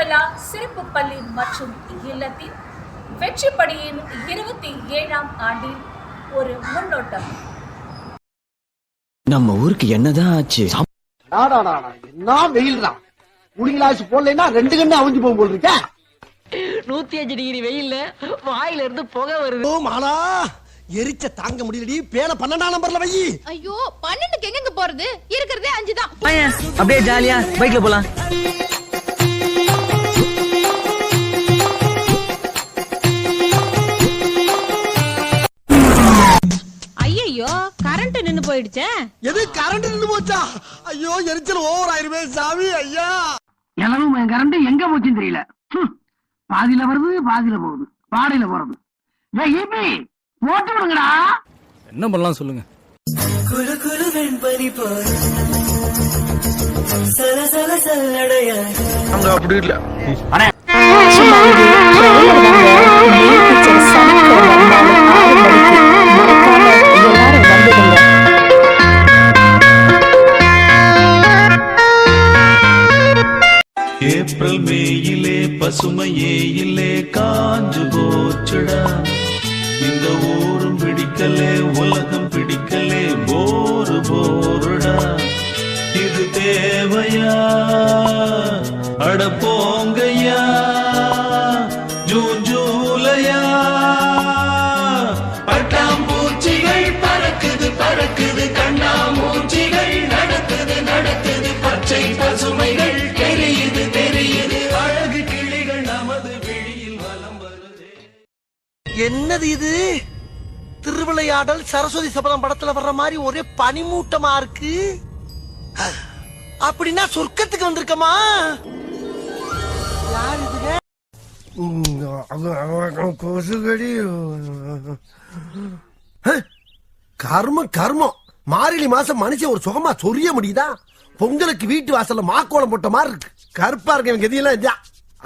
மணிமேகலா சிறப்பு பள்ளி மற்றும் இல்லத்தின் வெற்றிப்படியின் 27ஆம் ஆண்டில் ஒரு முன்னோட்டம். நம்ம ஊருக்கு என்னதான் ஆச்சு? என்ன வெயில் தான். குடிங்களாச்சு போடலைன்னா 2 கண்ணு அவிஞ்சு போகும் போல் இருக்க. 105 டிகிரி வெயில்ல வாயில இருந்து புகை வருது. மாலா எரிச்ச தாங்க முடியலடி. பேன 12ஆம் நம்பர்ல வை. ஐயோ 12க்கு எங்க போறது? இருக்கிறதே 5 தான். அப்படியே ஜாலியா பைக்ல போலாம். ஐயோ கரண்ட் நின்னு போயிடுச்சே. எது கரண்ட் நின்னு போச்சா? ஐயோ எரிச்சல் ஓவர் ஆயிருமே சாமி. ஐயா எனவும் கரண்ட் எங்க போச்சுன்னு தெரியல. பாதியில வருது, பாதியில போகுது, பாடையில போறது. போட்டு விடுங்கடா. என்ன பண்ணலாம் சொல்லுங்க. குரு குரு வெண்பனி போல சல சல சல்லடையா அங்க அப்படி இல்ல. ஏப்ரல் மேயிலே பசுமையே இல்லே காஞ்சு போச்சுடா. இந்த ஊரும் பிடிக்கலே உலகம் பிடிக்கலே போரு போருடா. இது தேவையா அட போங்கய்யா ஜூன் ஜூலையா. பட்டாம்பூச்சிகள் பறக்குது பறக்குது கண்ணாமூச்சிகள் நடக்குது நடக்குது பச்சை பசுமைகள் தெரியுது தெரியுது அழகு கிளிகள் நமது வெளியில் வலம் வருதே. என்னது இது? திருவிளையாடல் சரஸ்வதி சபதம் படத்துல வர்ற மாதிரி ஒரே பனிமூட்டமா இருக்கு. அப்படின்னா சொர்க்கத்துக்கு வந்திருக்கமா? யார் இதுங்க? கொசுகடி. கர்மம் கர்மம். மார்கழி மாசம் மனுஷன் ஒரு சுகமா சொரிய முடியுதா? பொங்கலுக்கு வீட்டு வாசல்ல மாக்கோளம் போட்ட மாதிரி இருக்கு. கருப்பா இருக்கு எனக்கு எதையெல்லாம்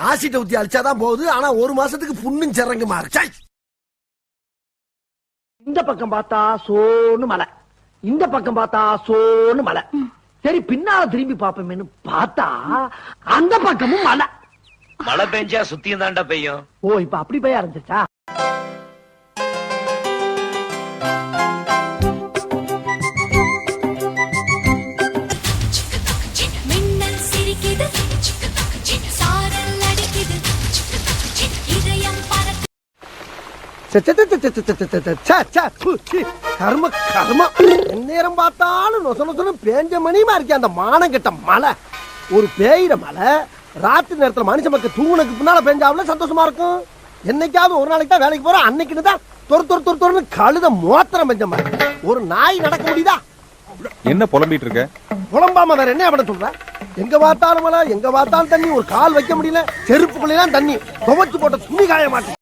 ஆசிட்ட ஊத்தி அழிச்சாதான் போகுது. ஆனா ஒரு மாசத்துக்கு புண்ணும் சிறங்குமா இருக்கு. இந்த பக்கம் பார்த்தா சோன்னு மலை, இந்த பக்கம் பார்த்தா சோன்னு மலை. சரி பின்னால திரும்பி பாப்போமேன்னு பார்த்தா அந்த பக்கமும் மலை. மழை பெஞ்சா சுத்தியும் தாண்டா பெய்யும். ஓ இப்ப அப்படி பெய்ய ஆரம்பிச்சிருச்சா? மின்னல் சிரிக்குது, சாரல் அடிக்குது, இதயம் பறக்குது. கர்ம கர்ம. நேரம் பார்த்தாலும் நொச நொசனு பேஞ்ச மணிமா இருக்கே அந்த மானம் கெட்ட மலை. ஒரு பேயிற மலை ராத்திரி நேரத்துல மனுஷ மக்கள் தூங்குனதுக்கு பின்னால பெஞ்சாவில சந்தோஷமா இருக்கும். என்னைக்காவது ஒரு நாளைக்கு தான் வேலைக்கு போறோம், அன்னைக்குன்னு தான் தொறு தொறு தொறு தொறுன்னு கழுத மோத்திரம் பெஞ்ச மாதிரி. ஒரு நாய் நடக்க முடியுதா? என்ன புலம்பிட்டு இருக்க? புலம்பாம வேற என்ன பண்ண சொல்ற? எங்க பார்த்தாலும் மழை, எங்க பார்த்தாலும் தண்ணி. ஒரு கால் வைக்க முடியல, செருப்புக்குள்ளெல்லாம் தண்ணி. துவைச்சு போட்ட துணி காய மாட்டேன்.